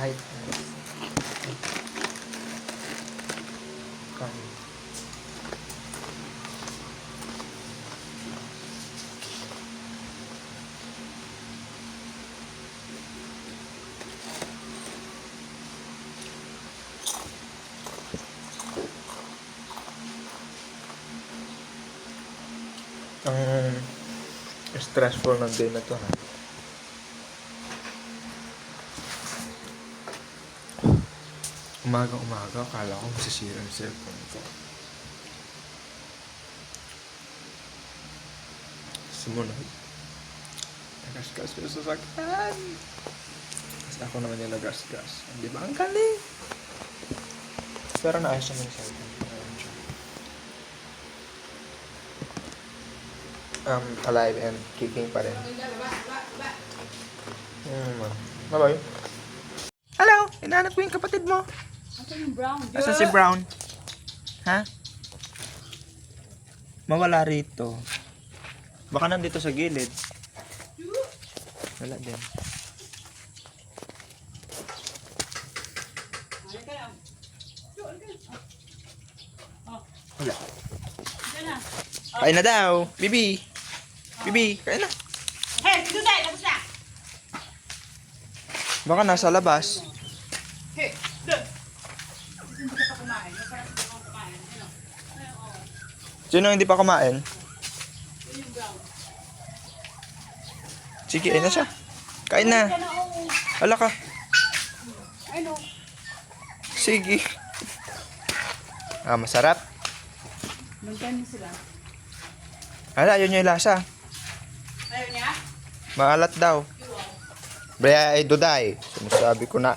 Kahit kanin. Ang stressful ng day na to, ha? Umaga, akala ko masisira yung cellphone ko. Sumunod. Nagasgas ko sa sasakyan. Kasi ako naman yung nagasgas. Di ba? Ang galing! Pero naayos naman yung cellphone. Alive and kicking pa rin. Bye-bye. Hello! Hinahanap ko yung kapatid mo. Asan yung brown? Asan si Brown? Ha? Mawala rito. Baka nandito sa gilid. Wala din. Wala. Kain na daw. Bibi. Bibi, kain na. Hey, dito tayo, tapos na. Baka nasa labas. Hey, doon. Hindi ka pa kumain. Yung parang hindi ka kumain. Ano? Sino hindi pa kumain? Yun yung brown. Sige, ayun na siya. Kain na. Wala ka. Ano? Sige. Masarap. Magkano sila? Ala, yun yung lasa. Ayaw niya? Maalat daw. Brea ay duday. Sinasabi ko na.